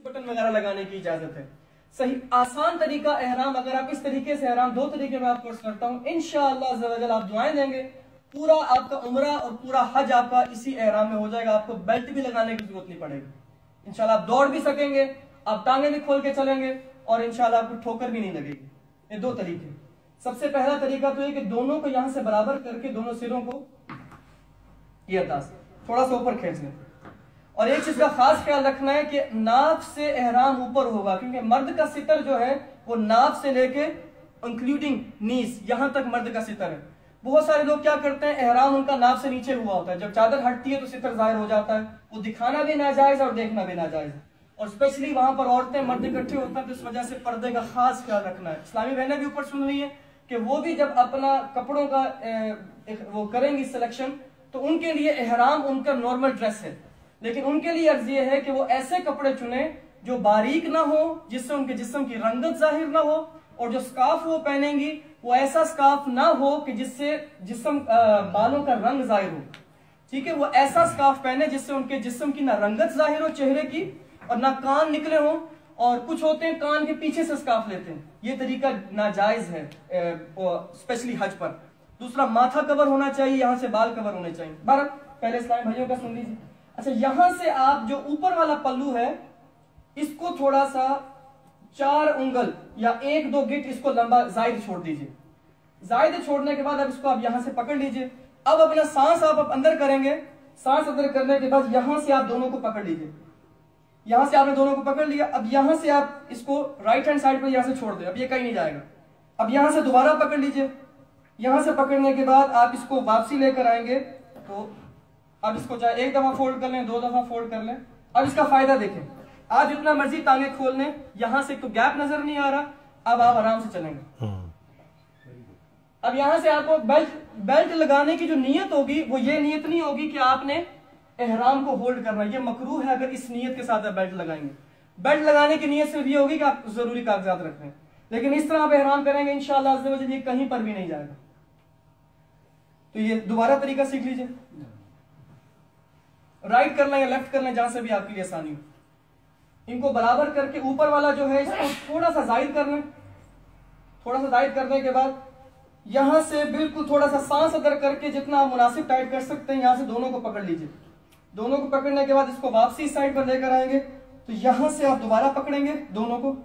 Button वगैरह लगाने की इजाजत है। सही आसान तरीका एहराम, अगर आप इस तरीके से एहराम, दो तरीके में आपको करता हूं, इंशाअल्लाह अज़्ज़ा व जल आप दुआएं देंगे, पूरा आपका उम्रा और पूरा हज आपका इसी एहराम में हो जाएगा। आपको बेल्ट भी लगाने की जरूरत नहीं पड़ेगी। इंशाअल्लाह आप दौड़ भी सकेंगे, आप टांगे भी खोल के चलेंगे और इंशाअल्लाह आपको ठोकर भी नहीं लगेगी। ये दो तरीके। सबसे पहला तरीका तो ये कि दोनों को यहां से बराबर करके दोनों सिरों को ये अंदाज थोड़ा सा ऊपर खींच लें। और एक चीज का खास ख्याल रखना है कि नाफ से एहराम ऊपर होगा, क्योंकि मर्द का सितर जो है वो नाफ से लेके इंक्लूडिंग नीज यहां तक मर्द का सितर है। बहुत सारे लोग क्या करते हैं, एहराम उनका नाफ से नीचे हुआ होता है, जब चादर हटती है तो सितर जाहिर हो जाता है। वो दिखाना भी नाजायज और देखना भी नाजायज है। और स्पेशली वहां पर औरतें मर्द इकट्ठे होते हैं, तो इस वजह से पर्दे का खास ख्याल रखना है। इस्लामी बहनें भी ऊपर सुन रही है कि वो भी जब अपना कपड़ों का वो करेंगी सिलेक्शन, तो उनके लिए एहराम उनका नॉर्मल ड्रेस है, लेकिन उनके लिए अर्ज ये है कि वो ऐसे कपड़े चुने जो बारीक ना हो, जिससे उनके जिस्म की रंगत जाहिर ना हो, और जो स्कार्फ वो पहनेंगी वो ऐसा स्कार्फ ना हो कि जिससे जिस्म बालों का रंग जाहिर हो। ठीक है, वो ऐसा स्कार्फ पहने जिससे उनके जिस्म की ना रंगत जाहिर हो चेहरे की, और ना कान निकले हो। और कुछ होते हैं कान के पीछे से स्कार्फ लेते हैं, ये तरीका नाजायज है स्पेशली हज पर। दूसरा, माथा कवर होना चाहिए, यहां से बाल कवर होने चाहिए। बारह पहले इस्लामी भाइयों का सुन लीजिए। अच्छा, यहां से आप जो ऊपर वाला पल्लू है इसको थोड़ा सा 4 उंगल या 1-2 गिट इसको लंबा जायद छोड़ दीजिए। जायद छोड़ने के बाद अब इसको आप यहां से पकड़ लीजिए। अब अपना सांस आप अंदर करेंगे। सांस अंदर करने के बाद यहां से आप दोनों को पकड़ लीजिए। यहां से आपने दोनों को पकड़ लिया। अब यहां से आप इसको राइट हैंड साइड पर यहां से छोड़ दें, अब ये कहीं नहीं जाएगा। अब यहां से दोबारा पकड़ लीजिए। यहां से पकड़ने के बाद आप इसको वापसी लेकर आएंगे, तो अब इसको चाहे 1 दफा फोल्ड कर लें, 2 दफा फोल्ड कर लें। अब इसका फायदा देखें, आप जितना मर्जी टांगे खोल लें, यहां से तो गैप नजर नहीं आ रहा। अब आप आराम से चलेंगे। अब यहां से आपको बेल्ट लगाने की जो नियत होगी वो ये नियत नहीं होगी कि आपने एहराम को होल्ड करना, ये मकरूह है अगर इस नियत के साथ आप बेल्ट लगाएंगे। बेल्ट लगाने की नियत सिर्फ ये होगी कि आप जरूरी कागजात रख रहे हैं, लेकिन इस तरह आप एहराम करेंगे इंशाअल्लाह अज़्ज़ा व जल ये कहीं पर भी नहीं जाएगा। तो ये दोबारा तरीका सीख लीजिए, राइट कर लें या लेफ्ट कर लें, जहां से भी आपके लिए आसानी हो। इनको बराबर करके ऊपर वाला जो है इसको थोड़ा सा जायद कर लें। थोड़ा सा जायद करने के बाद यहां से बिल्कुल थोड़ा सा सांस अंदर करके जितना आप मुनासिब टाइट कर सकते हैं, यहां से दोनों को पकड़ लीजिए। दोनों को पकड़ने के बाद इसको वापसी साइड पर लेकर आएंगे, तो यहां से आप दोबारा पकड़ेंगे दोनों को,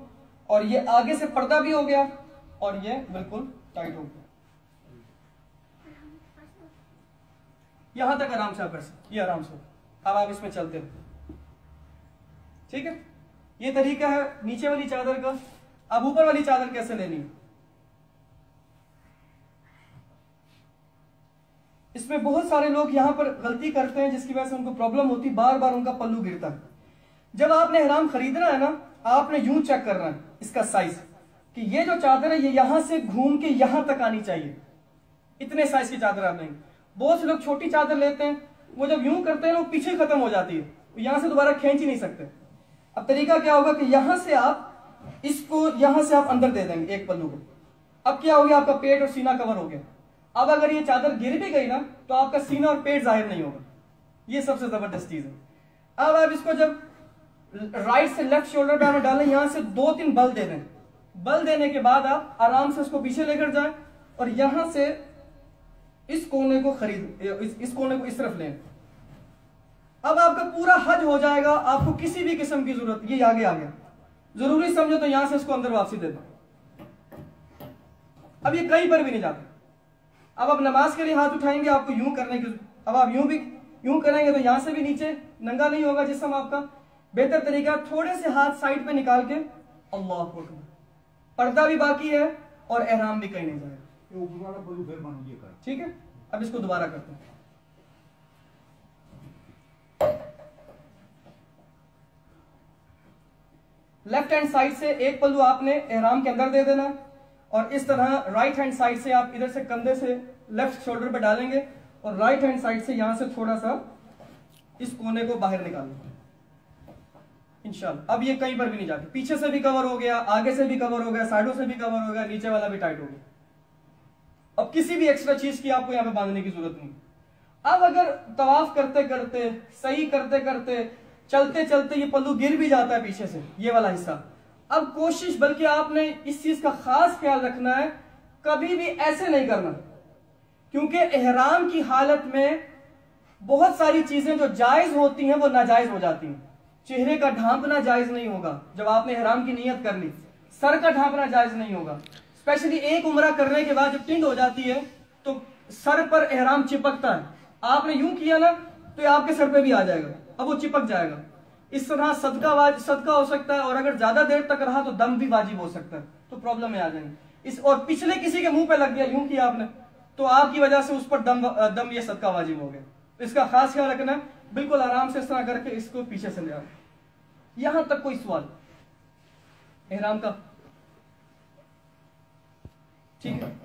और ये आगे से पर्दा भी हो गया और ये बिल्कुल टाइट हो गया। यहां तक आराम से आप कर सकते, ये आराम से। अब आप इसमें चलते रहो, ठीक है। ये तरीका है नीचे वाली चादर का। अब ऊपर वाली चादर कैसे लेनी है, इसमें बहुत सारे लोग यहां पर गलती करते हैं, जिसकी वजह से उनको प्रॉब्लम होती, बार बार उनका पल्लू गिरता है। जब आपने एहराम खरीदना है ना, आपने यूं चेक करना है इसका साइज, कि ये जो चादर है ये यहां से घूम के यहां तक आनी चाहिए। इतने साइज की चादर आप लेंगे। बहुत से लोग छोटी चादर लेते हैं, वो जब यूं करते हैं वो पीछे खत्म हो जाती है, यहां से दोबारा खींच ही नहीं सकते। अब तरीका क्या होगा कि यहां से आप इसको यहां से आप अंदर दे देंगे एक पल्लू को। अब क्या हो गया, आपका पेट और सीना कवर हो गया। अब अगर ये चादर गिर भी गई ना, तो आपका सीना और पेट जाहिर नहीं होगा। ये सबसे जबरदस्त चीज है। अब आप इसको जब राइट से लेफ्ट शोल्डर पे डालें, यहां से 2-3 बल दे दें। बल देने के बाद आप आराम से उसको पीछे लेकर जाएं और यहां से इस कोने को इस कोने को इस तरफ लें। अब आपका पूरा हज हो जाएगा, आपको किसी भी किस्म की जरूरत, ये आगे आ गया, जरूरी समझो तो यहां से इसको अंदर वापसी दे दो। अब ये कहीं पर भी नहीं जाता। अब आप नमाज के लिए हाथ उठाएंगे, आपको यूं करने की, अब आप यूं करेंगे तो यहां से भी नीचे नंगा नहीं होगा जिस्म आपका। बेहतर तरीका, थोड़े से हाथ साइड पे निकाल के अल्लाह हू अकबर, पर्दा भी बाकी है और एहराम भी कहीं नहीं जाएगा। ठीक है, अब इसको दोबारा करते हैं। लेफ्ट हैंड साइड से एक पल्लू आपने एहराम के अंदर दे देना, और इस तरह राइट हैंड साइड से आप इधर से कंधे से लेफ्ट शोल्डर पे डालेंगे, और राइट हैंड साइड से यहां से थोड़ा सा इस कोने को बाहर निकालेंगे इंशाल्लाह। अब ये कहीं पर भी नहीं जाती, पीछे से भी कवर हो गया, आगे से भी कवर हो गया, साइडों से भी कवर हो गया, नीचे वाला भी टाइट हो गया। अब किसी भी एक्स्ट्रा चीज की आपको यहां पे बांधने की जरूरत नहीं। अब अगर तवाफ करते करते, सही करते करते चलते चलते ये पल्लू गिर भी जाता है पीछे से, ये वाला हिस्सा। अब कोशिश, बल्कि आपने इस चीज का खास ख्याल रखना है, कभी भी ऐसे नहीं करना, क्योंकि एहराम की हालत में बहुत सारी चीजें जो जायज होती हैं वो नाजायज हो जाती हैं। चेहरे का ढांपना जायज नहीं होगा जब आपने एहराम की नियत कर ली, सर का ढांपना जायज नहीं होगा। स्पेशली एक उम्रा करने के बाद जब टिंड हो जाती है तो सर पर एहराम चिपकता है, आपने यूं किया ना तो ये आपके सर पे भी आ जाएगा, अब वो चिपक जाएगा। इस तरह सदका हो सकता है, और अगर ज्यादा देर तक रहा तो दम भी वाजिब हो सकता है, तो प्रॉब्लम में आ जाएंगे। और पिछले किसी के मुंह पे लग गया, यूं किया आपने, तो आपकी वजह से उस पर दम ये सदका वाजिब हो गया। इसका खास ख्याल रखना, बिल्कुल आराम से इस तरह करके इसको पीछे से ले आओ। यहां तक कोई सवाल एहराम का? ठीक है।